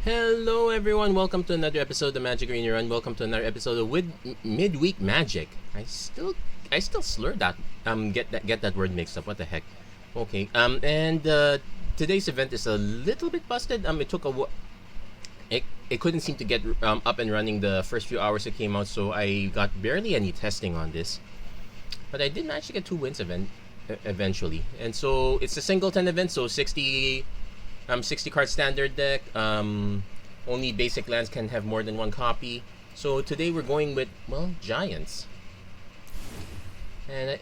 Hello everyone, welcome to another episode of Magic Arena Run. Welcome to another episode of Midweek Magic. I still slur that get that word mixed up. What the heck? Okay. Today's event is a little bit busted. It took it couldn't seem to get up and running the first few hours it came out, so I got barely any testing on this. But I did manage to get 2 wins eventually. And so it's a singleton event, so 60 card standard deck. Only basic lands can have more than 1 copy. So today we're going with, well, Giants. And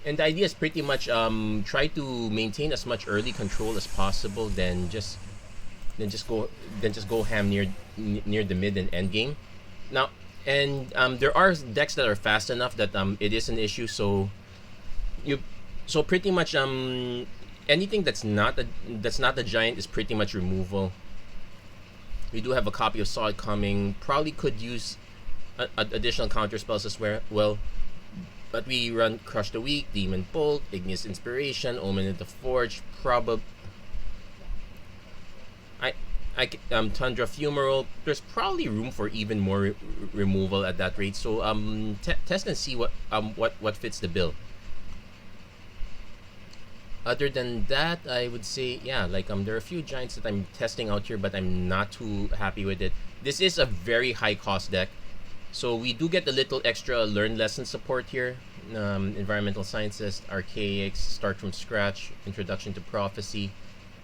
the idea is pretty much try to maintain as much early control as possible, then just go ham near the mid and end game. Now, and there are decks that are fast enough that it is an issue. So pretty much anything that's not a giant is pretty much removal. We do have a copy of Saw It coming. Probably could use additional counter spells as well. But we run Crush the Weak, Demon Bolt, Igneous Inspiration, Omen of the Forge, Tundra Fumarole. There's probably room for even more removal at that rate. So test and see what fits the bill. Other than that, I would say, yeah, there are a few giants that I'm testing out here, but I'm not too happy with it. This is a very high cost deck, so we do get a little extra learn lesson support here. Environmental Sciences, Archaics, Start from Scratch, Introduction to Prophecy,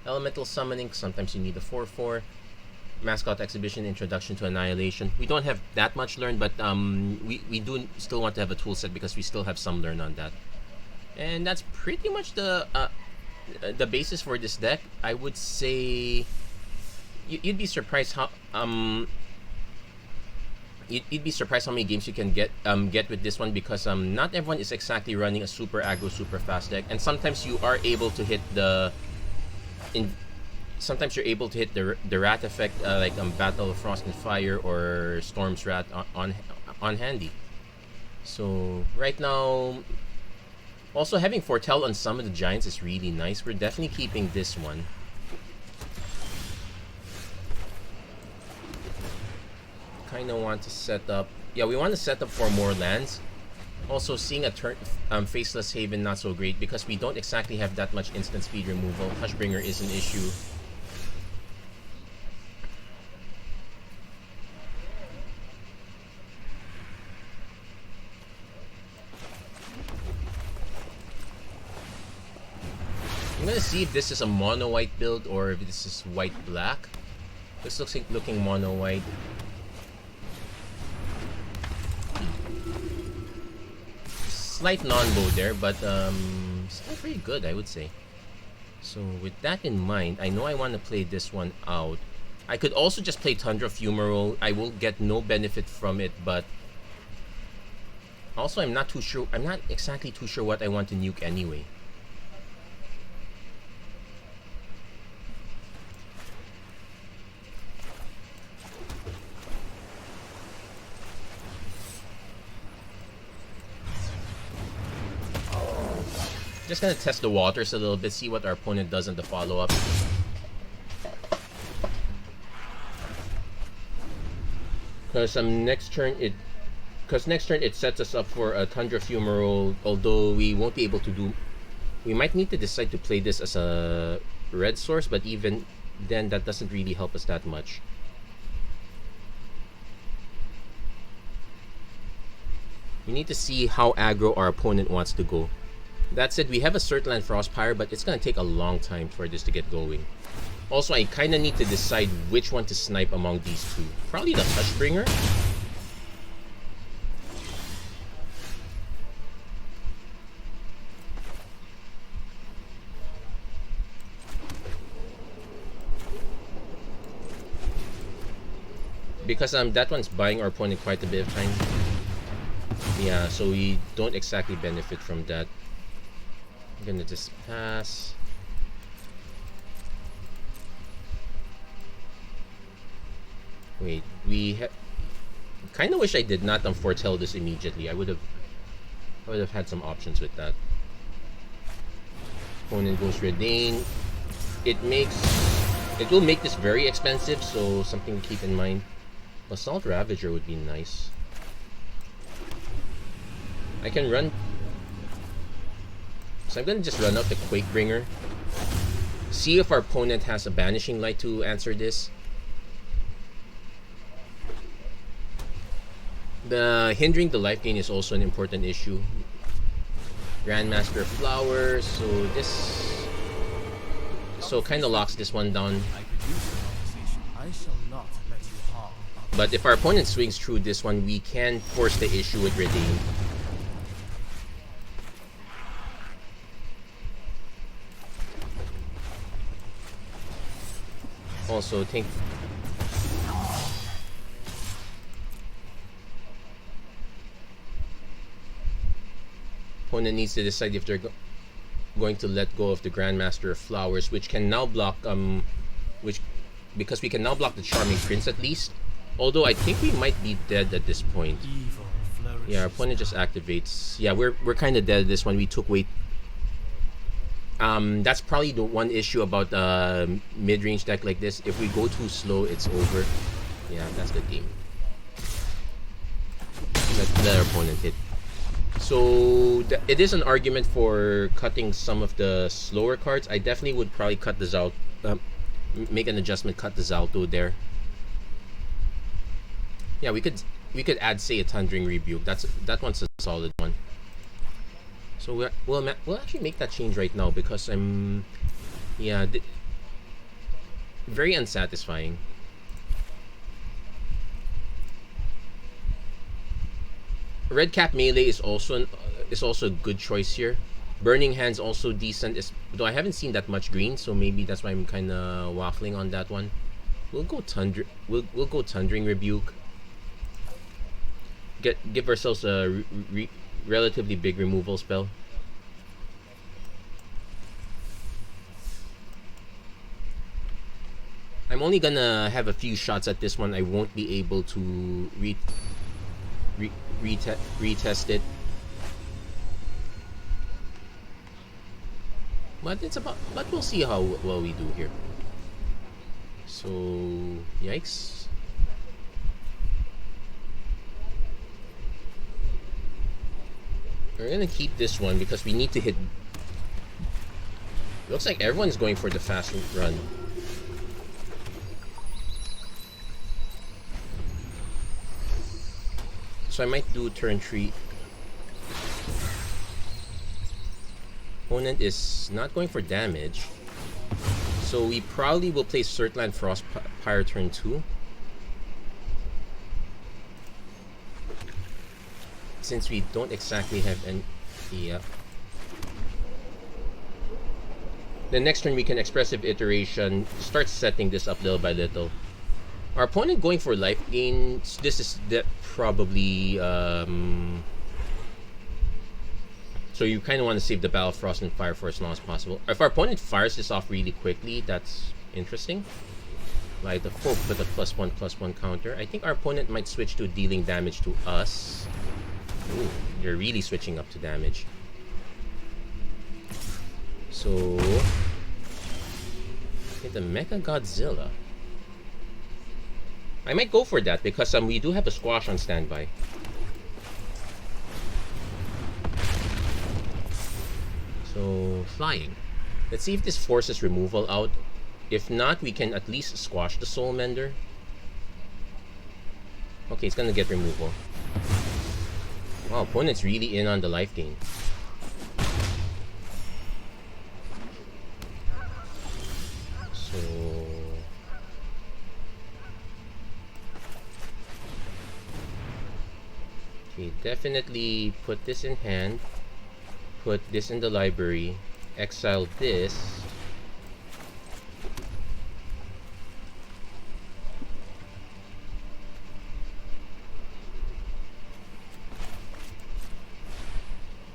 Elemental Summoning, sometimes you need a 4/4, Mascot Exhibition, Introduction to Annihilation. We don't have that much learn, but we do still want to have a tool set because we still have some learn on that. And that's pretty much the basis for this deck. I would say you'd be surprised how you'd be surprised how many games you can get with this one, because not everyone is exactly running a super aggro, super fast deck, and sometimes you are able to hit sometimes you're able to hit the rat effect, Battle of Frost and Fire or Storm's Rat on handy. So right now, also having foretell on some of the giants is really nice. We're definitely keeping this one. Kind of want to set up. Yeah, we want to set up for more lands. Also, seeing a turn Faceless Haven, not so great because we don't exactly have that much instant speed removal. Hushbringer is an issue. I'm gonna see if this is a mono white build or if this is white black. This looks like looking mono white. Slight non-bow there, but still pretty good, I would say. So with that in mind, I know I want to play this one out. I could also just play Tundra Fumarole. I will get no benefit from it, but also I'm not exactly too sure what I want to nuke anyway. Just gonna test the waters a little bit, see what our opponent does in the follow-up. Because next turn it sets us up for a Tundra Fumarole, although we won't be able to do. We might need to decide to play this as a red source, but even then that doesn't really help us that much. We need to see how aggro our opponent wants to go. That said, we have a Surtland Frostpyre, but it's going to take a long time for this to get going. Also, I kind of need to decide which one to snipe among these two. Probably the Hushbringer. Because that one's buying our opponent quite a bit of time. Yeah, so we don't exactly benefit from that. I'm gonna just pass. Wait, kind of wish I did not foretell this immediately. I would have had some options with that. Opponent goes Redain. It makes It will make this very expensive, so something to keep in mind. Assault Ravager would be nice. I can run... So I'm gonna just run out the Quakebringer. See if our opponent has a Banishing Light to answer this. The hindering the life gain is also an important issue. Grandmaster Flowers, so this... So kind of locks this one down. But if our opponent swings through this one, we can force the issue with Redeem. Also, think... Opponent needs to decide if they're going to let go of the Grandmaster of Flowers, which can now block, because we can now block the Charming Prince at least. Although I think we might be dead at this point. Yeah, our opponent just activates. Yeah, we're kind of dead at this one. We took weight. That's probably the one issue about mid-range deck like this. If we go too slow, it's over. Yeah, that's the game. Let our opponent hit. So it is an argument for cutting some of the slower cards. I definitely would probably cut the Zalto, make an adjustment, cut the Zalto there. Yeah, we could add, say, a Thundering Rebuke. That one's a solid one. So we'll actually make that change right now because very unsatisfying. Red Cap Melee is also a good choice here. Burning Hand's also decent, though I haven't seen that much green, so maybe that's why I'm kind of waffling on that one. We'll go Thundering Rebuke. Give ourselves a relatively big removal spell. I'm only gonna have a few shots at this one. I won't be able to retest it. But we'll see how well we do here. So, yikes. We're gonna keep this one because we need to hit. Looks like everyone's going for the fast run. So I might do turn 3. Opponent is not going for damage. So we probably will play Surtland Frostpyre turn 2. Since we don't exactly have any... Yeah. The next turn we can Expressive Iteration, start setting this up little by little. Our opponent going for life gain, this is probably... So you kind of want to save the Battle of Frost and Fire for as long as possible. If our opponent fires this off really quickly, that's interesting. Like the hope with a +1/+1 counter. I think our opponent might switch to dealing damage to us. Ooh, you're really switching up to damage. So... Get the Mecha Godzilla. I might go for that because we do have a Squash on standby. So, flying. Let's see if this forces removal out. If not, we can at least squash the Soul Mender. Okay, it's gonna get removal. Wow, opponent's really in on the life gain. So... Okay, definitely put this in hand. Put this in the library. Exile this.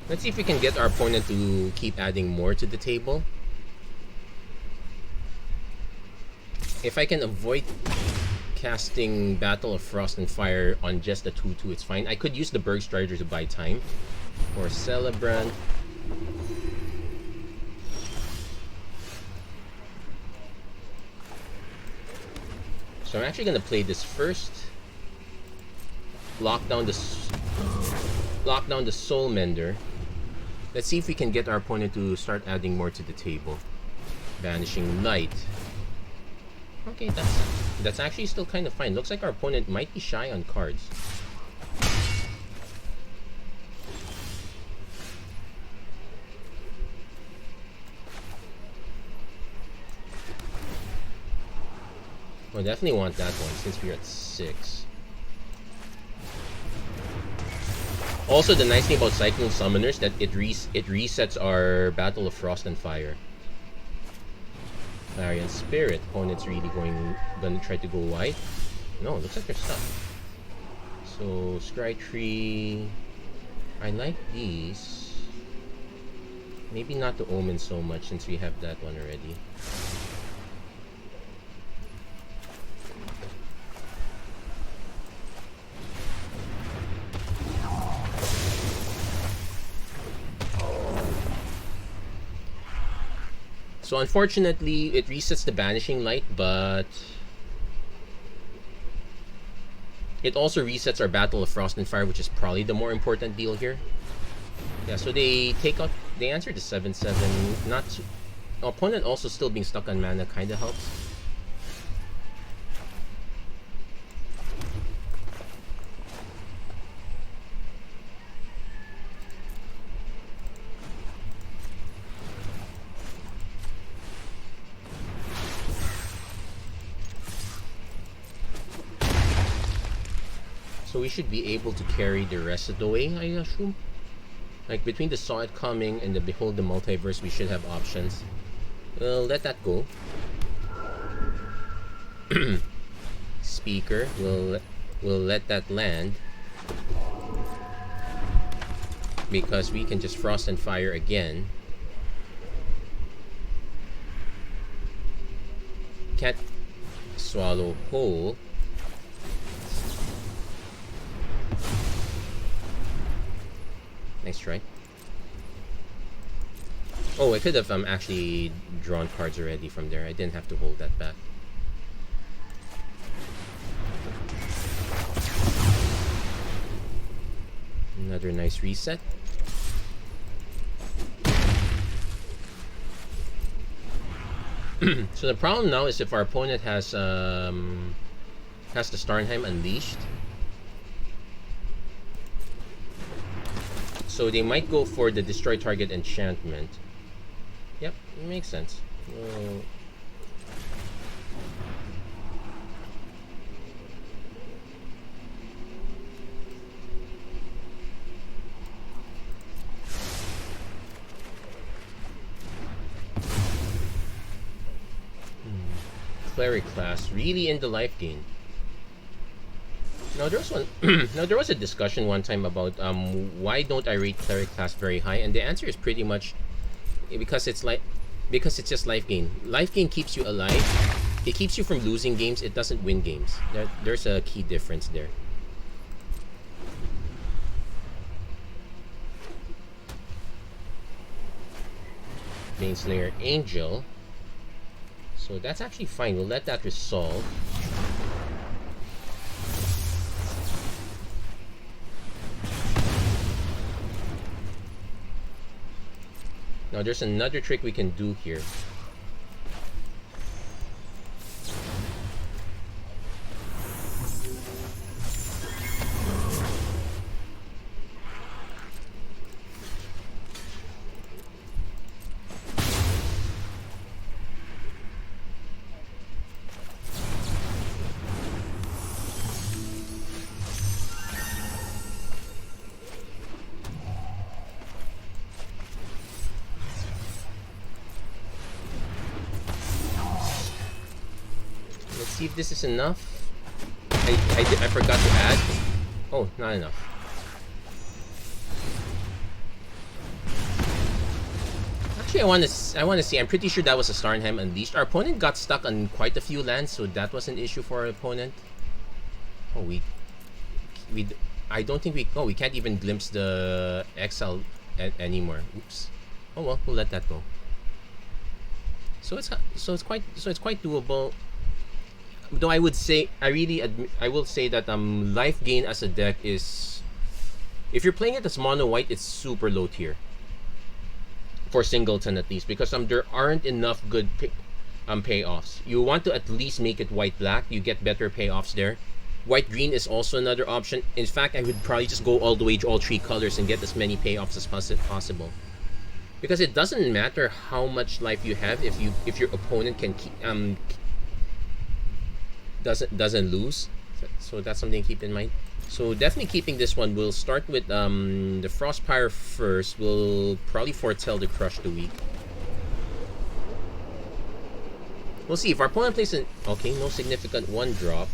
Let's see if we can get our opponent to keep adding more to the table. If I can avoid casting Battle of Frost and Fire on just the 2/2, it's fine. I could use the Berg Strider to buy time. Or Celebrant. So I'm actually gonna play this first. Lock down the Soul Mender. Let's see if we can get our opponent to start adding more to the table. Banishing Light. Okay, that's actually still kind of fine. Looks like our opponent might be shy on cards. I definitely want that one since we're at 6. Also, the nice thing about Cyclone Summoners that it resets our Battle of Frost and Fire. Clarion Spirit. Opponent's really gonna try to go white. No, looks like they're stuck. So Scry Tree. I like these. Maybe not the Omen so much since we have that one already. So unfortunately, it resets the Banishing Light, but it also resets our Battle of Frost and Fire, which is probably the more important deal here. Yeah, so they answer the 7/7. Not too, opponent also still being stuck on mana kind of helps. So we should be able to carry the rest of the way, I assume. Like between the Saw It Coming and the Behold the Multiverse, we should have options. We'll let that go. Speaker, we'll let that land. Because we can just Frost and Fire again. Can't swallow whole. Nice try. Oh, I could have actually drawn cards already from there. I didn't have to hold that back. Another nice reset. So the problem now is if our opponent has the Starnheim Unleashed. So they might go for the destroy target enchantment. Yep, makes sense. Cleric class really in the life gain. Now there was one. Now there was a discussion one time about why don't I rate cleric class very high, and the answer is pretty much because it's just life gain. Life gain keeps you alive. It keeps you from losing games. It doesn't win games. There's a key difference there. Baneslayer Angel. So that's actually fine. We'll let that resolve. Now there's another trick we can do here. See if this is enough. I forgot to add. Oh, not enough. Actually, I want to see. I'm pretty sure that was a Starnheim Unleashed. Our opponent got stuck on quite a few lands, so that was an issue for our opponent. Oh, I don't think we. Oh, we can't even glimpse the Exile anymore. Oops. Oh well, we'll let that go. So it's quite doable. though I would say I will say that life gain as a deck is, if you're playing it as mono white, it's super low tier for Singleton at least, because there aren't enough good payoffs. You want to at least make it white black. You get better payoffs there. White green is also another option. In fact, I would probably just go all the way to all three colors and get as many payoffs as possible. Because it doesn't matter how much life you have if your opponent can keep, doesn't lose. So that's something to keep in mind. So definitely keeping this one. We'll start with the Frostpire first. We'll probably foretell the Crush the Weak. We'll see if our opponent plays an no significant one drop.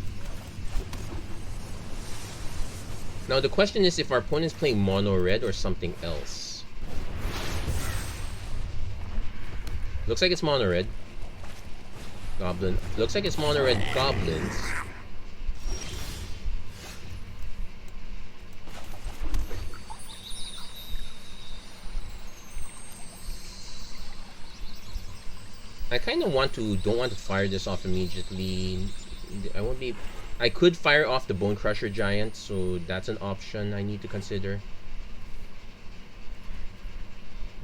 Now the question is if our opponent's playing mono red or something else. Looks like it's mono red. Goblin. Looks like it's mono red goblins. I kind of don't want to fire this off immediately. I could fire off the Bone Crusher Giant, so that's an option I need to consider.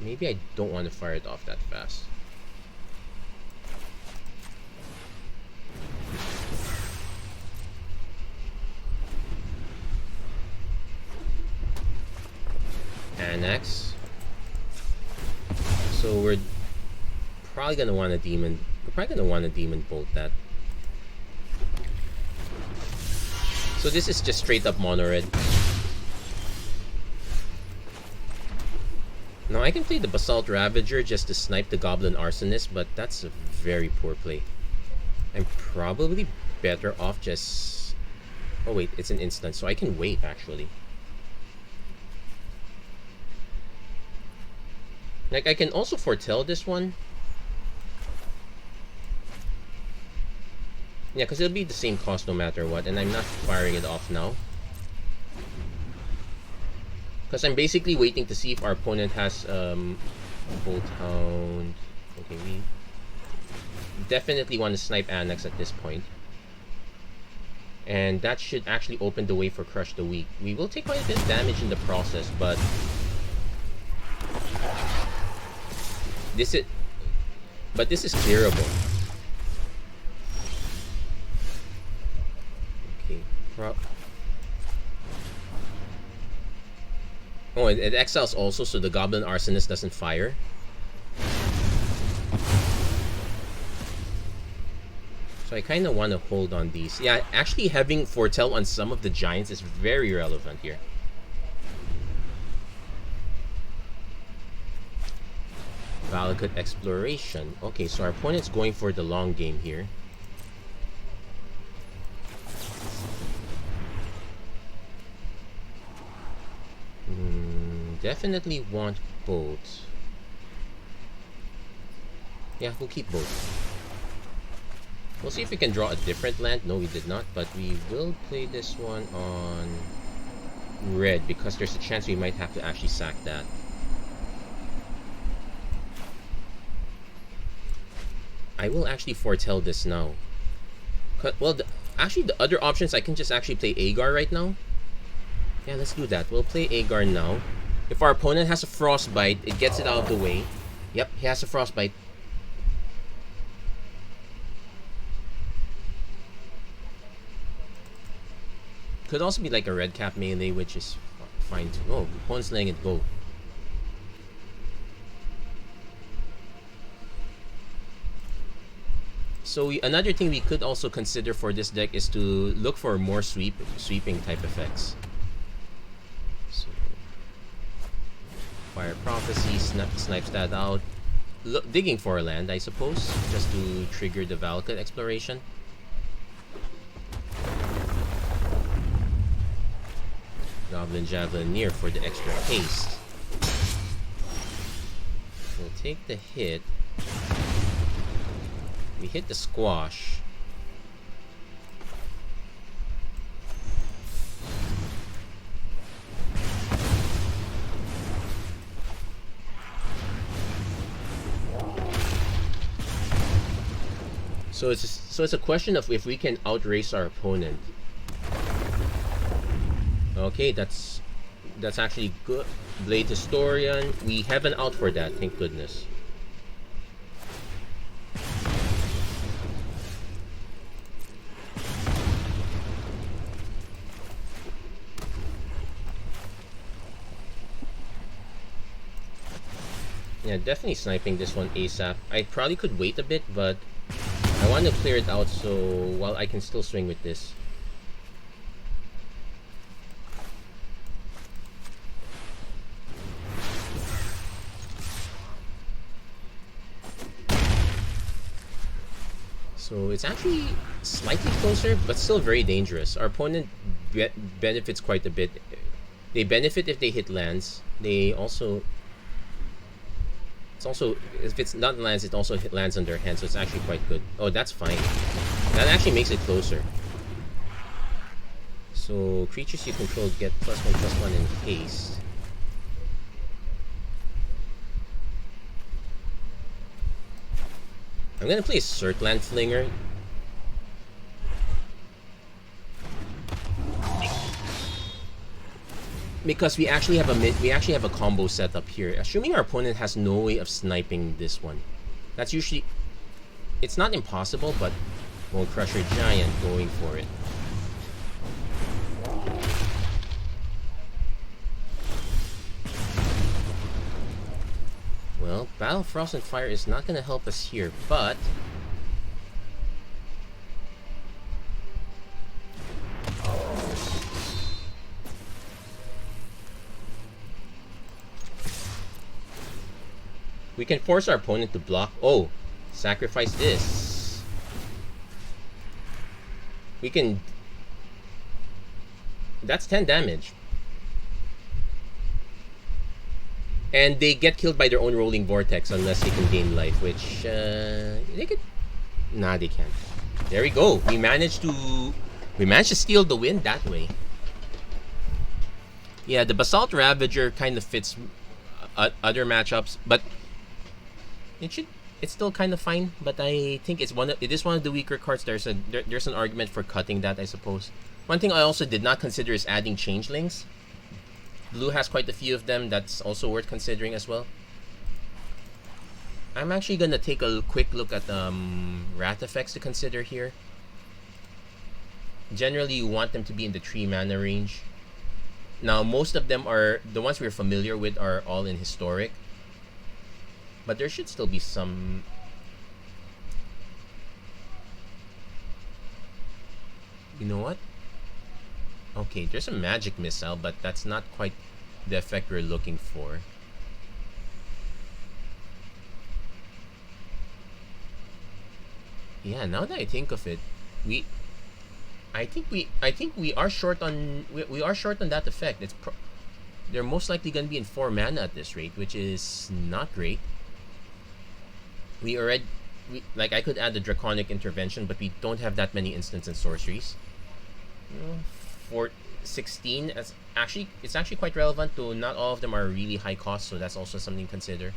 Maybe I don't want to fire it off that fast. Annex. So we're probably gonna want a demon. We're probably gonna want a demon bolt that. So this is just straight up mono red. Now I can play the Basalt Ravager just to snipe the Goblin Arsonist, but that's a very poor play. I'm probably better off just... Oh wait, it's an instant, so I can wait actually. Like, I can also foretell this one. Yeah, because it'll be the same cost no matter what, and I'm not firing it off now. Because I'm basically waiting to see if our opponent has Bolt Hound. Okay, we definitely want to snipe Annex at this point. And that should actually open the way for Crush the Weak. We will take quite a bit of damage in the process, but... This is clearable. Okay. Oh, it exiles also, so the Goblin Arsonist doesn't fire. So I kind of want to hold on these. Yeah, actually having foretell on some of the Giants is very relevant here. Valakut Exploration. Okay, so our opponent's going for the long game here. Definitely want both. Yeah, we'll keep both. We'll see if we can draw a different land. No, we did not, but we will play this one on red because there's a chance we might have to actually sack that. I will actually foretell this now. Well, actually the other options, I can just actually play Agar right now. Yeah, let's do that. We'll play Agar now. If our opponent has a Frostbite, it gets it out of the way. Yep, he has a Frostbite. Could also be like a red cap melee, which is fine too. Oh, opponent's letting it go. So another thing we could also consider for this deck is to look for more sweeping type effects. So, Fire Prophecy snipes that out. Digging for a land, I suppose, just to trigger the Valakut Exploration. Goblin Javelineer for the extra haste. We'll take the hit. We hit the squash. So it's a question of if we can outrace our opponent. Okay, that's actually good. Blade Historian. We have an out for that, thank goodness. Yeah, definitely sniping this one ASAP. I probably could wait a bit, but I want to clear it out so while I can still swing with this. So it's actually slightly closer, but still very dangerous. Our opponent benefits quite a bit. They benefit if they hit lands. They also... It's also, if it's not lands, it also lands on their hand, so it's actually quite good. Oh, that's fine. That actually makes it closer. So creatures you control get +1/+1 in haste. I'm gonna play a Surtland Flinger. Because we actually have a combo set up here. Assuming our opponent has no way of sniping this one. That's usually... It's not impossible, but... Bone Crusher Giant going for it. Well, Battle of Frost and Fire is not going to help us here, but... We can force our opponent to block. Oh, sacrifice this. We can... That's 10 damage. And they get killed by their own Rolling Vortex unless they can gain life, which... they could... Nah, they can't. There we go. We managed to steal the win that way. Yeah, the Basalt Ravager kind of fits other matchups, but... It's still kind of fine, but I think it is one of the weaker cards. There's an argument for cutting that, I suppose. One thing I also did not consider is adding changelings. Blue has quite a few of them. That's also worth considering as well. I'm actually gonna take a quick look at wrath effects to consider here. Generally, you want them to be in the 3 mana range. Now, most of them are the ones we're familiar with are all in historic. But there should still be some... You know what? Okay, there's a magic missile, but that's not quite the effect we're looking for. Yeah, now that I think of it, I think we are short on that effect. They're most likely going to be in 4 mana at this rate, which is not great. Like, I could add the Draconic Intervention, but we don't have that many instants and sorceries. For 16, it's actually quite relevant, though not all of them are really high cost, so that's also something to consider.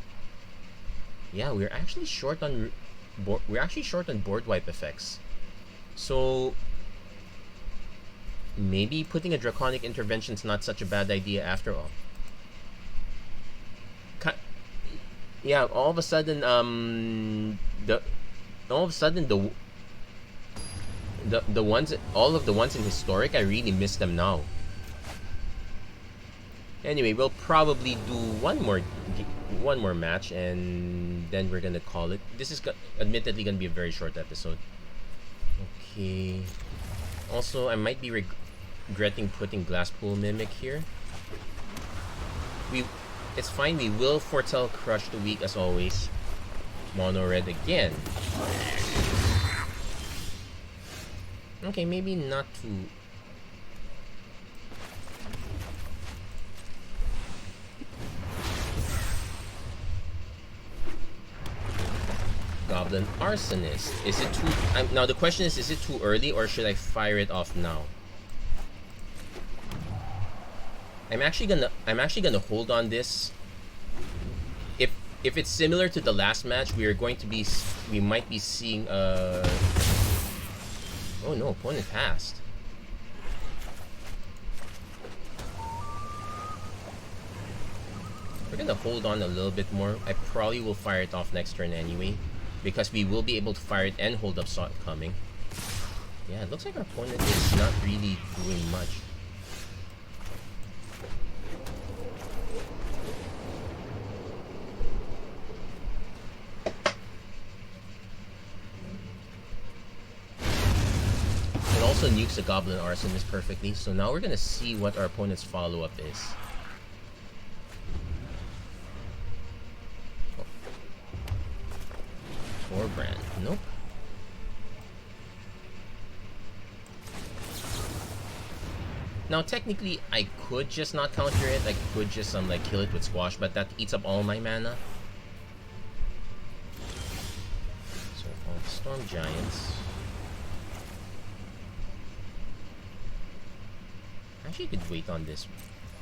Yeah, we're actually short on board wipe effects. So maybe putting a Draconic Intervention is not such a bad idea after all. Yeah, all of a sudden, all of the ones in historic, I really miss them now. Anyway, we'll probably do one more match, and then we're gonna call it. This is admittedly gonna be a very short episode. Okay. Also, I might be regretting putting Glasspool Mimic here. It's fine, we will foretell Crush the Weak as always. Mono red again. Okay, maybe not too... Goblin Arsonist. Is it too... now the question is it too early or should I fire it off now? I'm actually gonna hold on this. if it's similar to the last match, we might be seeing oh no, opponent passed. We're gonna hold on a little bit more. I probably will fire it off next turn anyway, because we will be able to fire it and hold up saw it coming. Yeah, it looks like our opponent is not really doing much. It also nukes the Goblin Arsonist perfectly, so now we're gonna see what our opponent's follow-up is. Brand. Nope. Now technically I could just not counter it. I could just like kill it with squash, but that eats up all my mana. So Storm Giants. Actually, you could wait on this.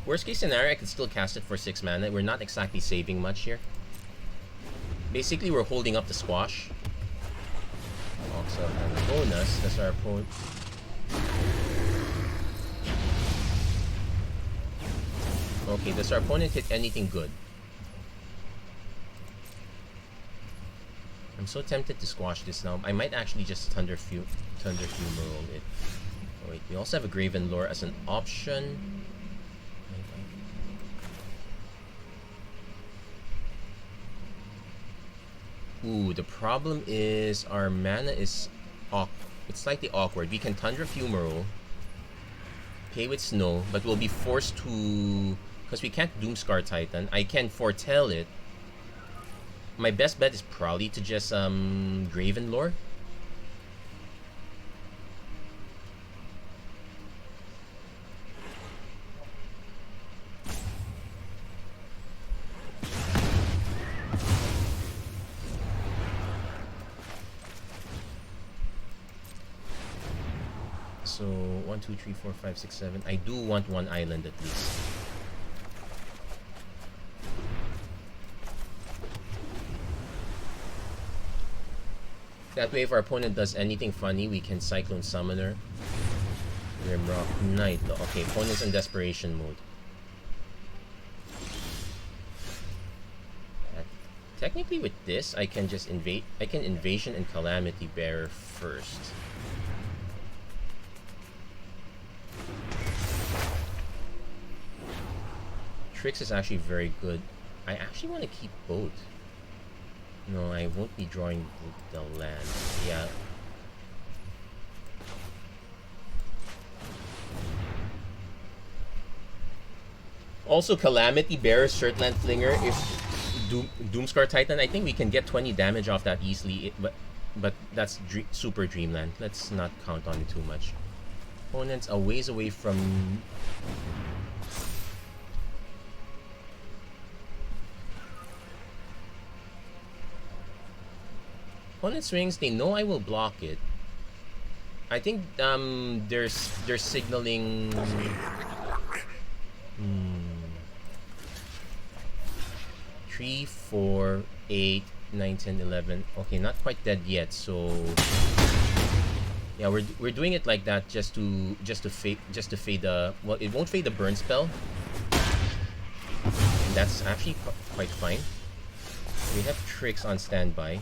Worst case scenario, I could still cast it for 6 mana. We're not exactly saving much here. Basically, we're holding up the squash. Also, and a bonus. That's our opponent. Okay, does our opponent hit anything good? I'm so tempted to squash this now. I might actually just Thunder Fumarole it. Oh, wait, we also have a Graven Lore as an option. Ooh, the problem is our mana is it's slightly awkward. We can Tundra Fumarole, pay with Snow, but we'll be forced to, because we can't Doomscar Titan. I can foretell it. My best bet is probably to just Graven Lore. So 1, 2, 3, 4, 5, 6, 7. I do want one island at least. That way, if our opponent does anything funny, we can Cyclone Summoner. Grimrock Knight. Okay, opponent's in desperation mode. Technically, with this, I can just invade. I can Invasion and Calamity Bearer first. Tricks is actually very good. I actually want to keep both. No, I won't be drawing the land. Yeah. Also, Calamity Bearer, Shirtland Flinger, if Doomscar Titan, I think we can get 20 damage off that easily, but that's super Dreamland. Let's not count on it too much. Opponent's a ways away from... Opponent swings, they know I will block it. I think they're signaling 3, 4, 8, 9, 10, 11. Okay, not quite dead yet, so yeah, we're doing it like that just to fade the, well, it won't fade the burn spell. And that's actually quite fine. We have tricks on standby.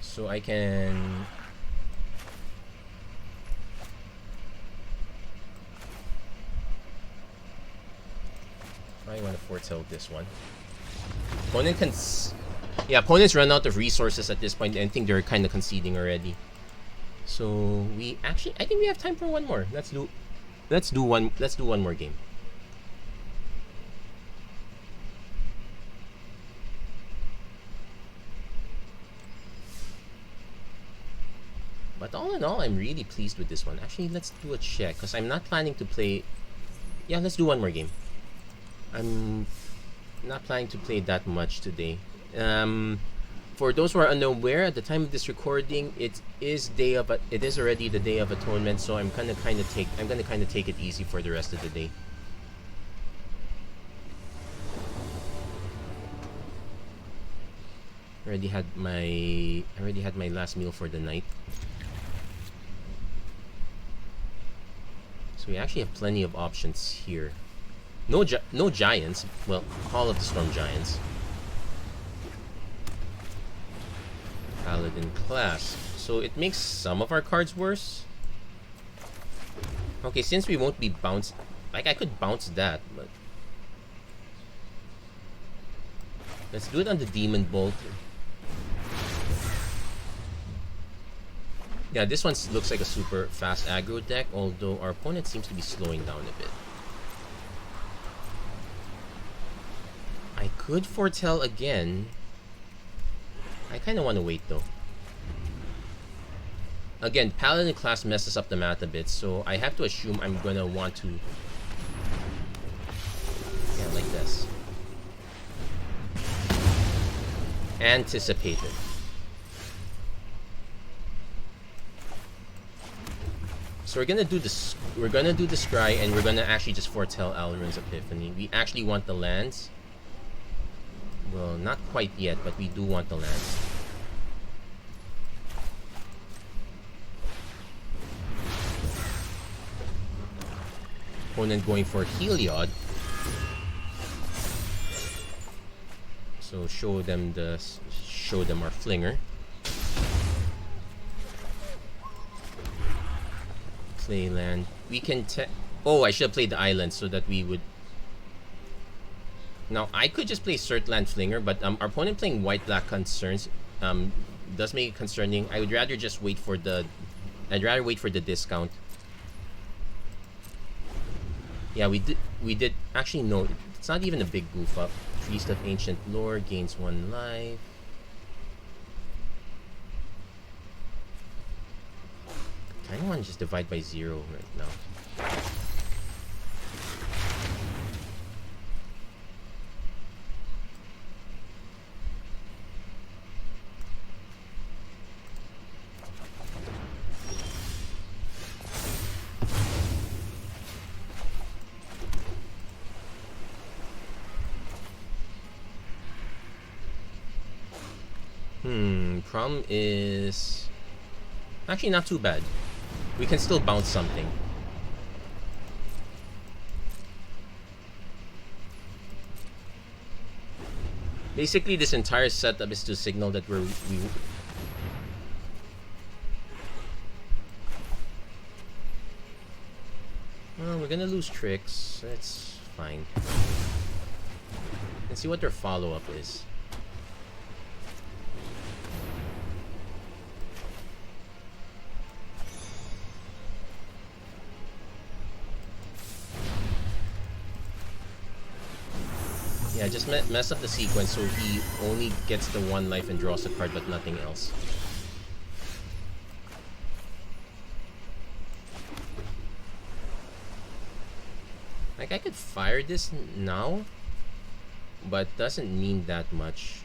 So I can... I want to foretell this one. Opponent can... Yeah, opponents run out of resources at this point, and I think they're kind of conceding already. So we actually... I think we have time for one more. Let's do one more game. But all in all, I'm really pleased with this one. Actually, let's do a check, because I'm not planning to play... Yeah, let's do one more game. I'm not planning to play that much today. For those who are unaware, at the time of this recording, it is already the Day of Atonement, so I'm gonna kind of take it easy for the rest of the day. I already had my last meal for the night. So we actually have plenty of options here. No giants. Well, Hall of the Storm Giants. Paladin class. So it makes some of our cards worse. Okay, since we won't be bounced, like I could bounce that, but let's do it on the Demon Bolt. Yeah, this one looks like a super fast aggro deck, although our opponent seems to be slowing down a bit. I could foretell again. I kind of want to wait though. Again, Paladin class messes up the math a bit, so I have to assume I'm gonna want to... Yeah, like this. Anticipate it. So we're gonna do this. We're gonna do the scry, and we're gonna actually just foretell Alrund's Epiphany. We actually want the lands. Well, not quite yet, but we do want the lands. Opponent going for Heliod. So show them our flinger. Play land. We can oh, I should have played the island so that we would... Now, I could just play Surtland Flinger, but our opponent playing white-black concerns does make it concerning. I would rather just wait for the... I'd rather wait for the discount. Yeah, we did... Actually, no. It's not even a big goof up. Priest of Ancient Lore gains 1 life. I don't want to just divide by 0 right now. Problem is actually not too bad. We can still bounce something. Basically, this entire setup is to signal that we're well, we're gonna lose tricks. That's fine. Let's see what their follow-up is. Yeah, just mess up the sequence so he only gets the 1 life and draws a card, but nothing else. Like, I could fire this now, but doesn't mean that much.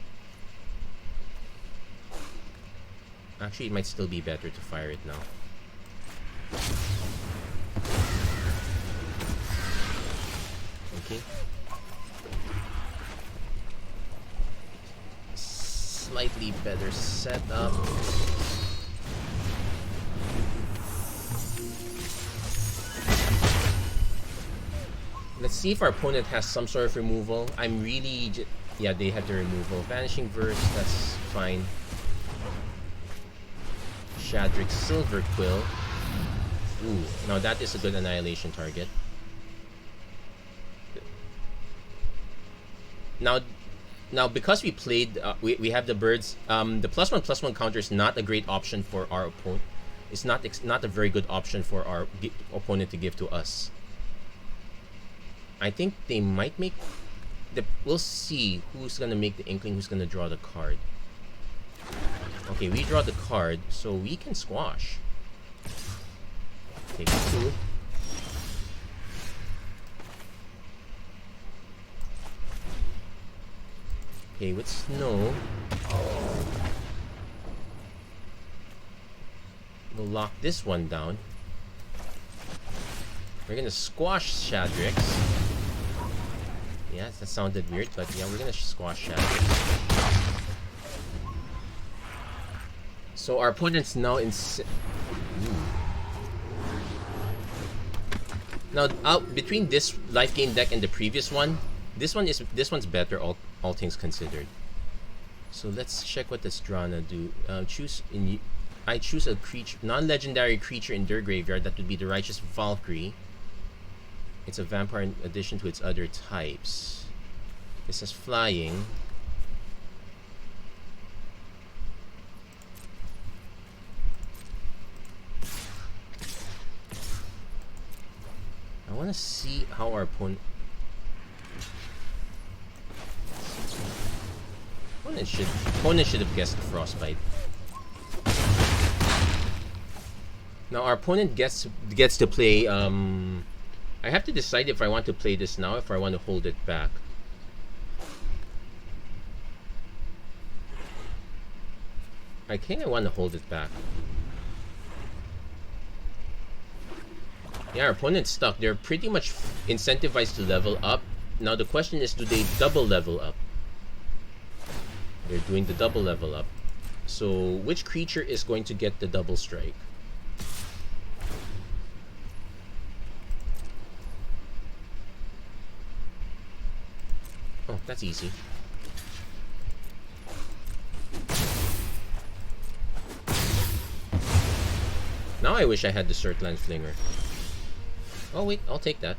Actually, it might still be better to fire it now. Okay. Slightly better setup. Let's see if our opponent has some sort of removal. I'm really... yeah, they have the removal. Vanishing Verse, that's fine. Shadrick Silver Quill. Ooh, now that is a good annihilation target. Now, because we played, we have the birds. The +1/+1 counter is not a great option for our opponent. It's not a very good option for our opponent to give to us. I think they might make we'll see who's gonna make the Inkling, who's gonna draw the card. Okay, we draw the card, so we can squash. Take 2. Okay, with Snow, we'll lock this one down. We're gonna squash Shadrix. Yeah, that sounded weird, but yeah, we're gonna squash Shadrix. So our opponent's now in. Now, between this life gain deck and the previous one, this one's better. All things considered. So let's check what does Drana do. I choose a creature, non-legendary creature in their graveyard. That would be the Righteous Valkyrie. It's a vampire in addition to its other types. This has flying. I want to see how our opponent should have guessed Frostbite. Now our opponent gets to play. I have to decide if I want to play this now, if I want to hold it back. I think I want to hold it back. Yeah, our opponent's stuck. They're pretty much incentivized to level up. Now the question is, do they double level up? They're doing the double level up. So which creature is going to get the double strike? Oh, that's easy. Now I wish I had the Surtland Flinger. Oh wait, I'll take that.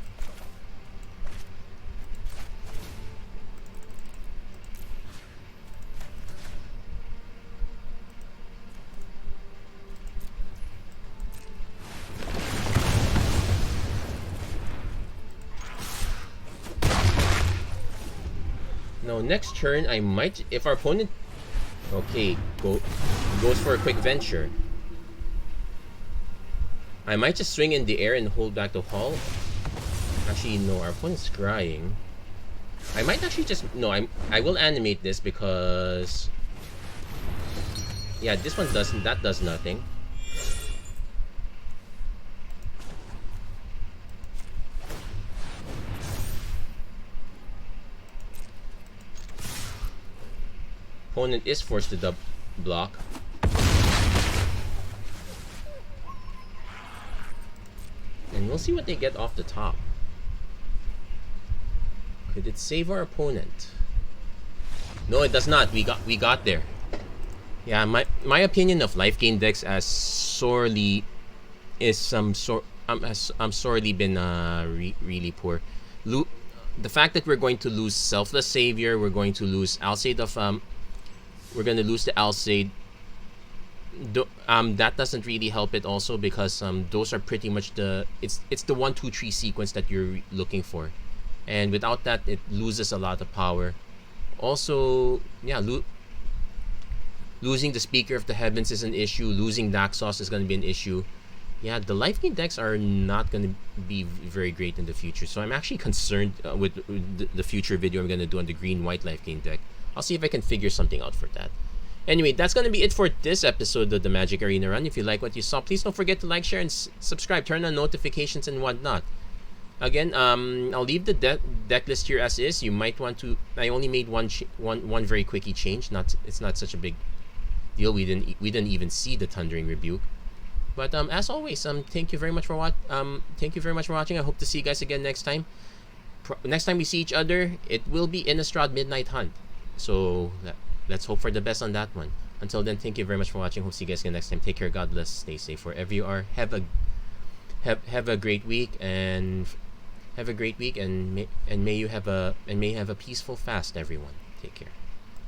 No, next turn I might, if our opponent, okay, goes for a quick venture, I might just swing in the air and hold back the Hall. Actually, no, our opponent's scrying. I might actually just, no, I will animate this because, yeah, this one doesn't, that does nothing. Opponent is forced to block. And we'll see what they get off the top. Could it save our opponent? No, it does not. We got there. Yeah, my opinion of life gain decks as sorely is has sorely been really poor. The fact that we're going to lose Selfless Savior, we're going to lose Alseid of we're going to lose the Alseid. That doesn't really help it also because those are pretty much it's the 1-2-3 sequence that you're looking for, and without that it loses a lot of power. Also, yeah, losing the Speaker of the Heavens is an issue. Losing Daxos is going to be an issue. Yeah, the life gain decks are not going to be very great in the future. So I'm actually concerned with the future video I'm going to do on the green-white life gain deck. I'll see if I can figure something out for that. Anyway, that's going to be it for this episode of the Magic Arena Run. If you like what you saw, please don't forget to like, share, and subscribe. Turn on notifications and whatnot. Again, I'll leave the deck list here as is. You might want to. I only made one very quickie change. It's not such a big deal. We didn't even see the Thundering Rebuke. But as always, thank you very much for watching. I hope to see you guys again next time. Next time we see each other, it will be Innistrad Midnight Hunt. So let's hope for the best on that one. Until then, thank you very much for watching. Hope to see you guys again next time. Take care. God bless. Stay safe wherever you are. Have a great week and may you have a peaceful fast, everyone. Take care.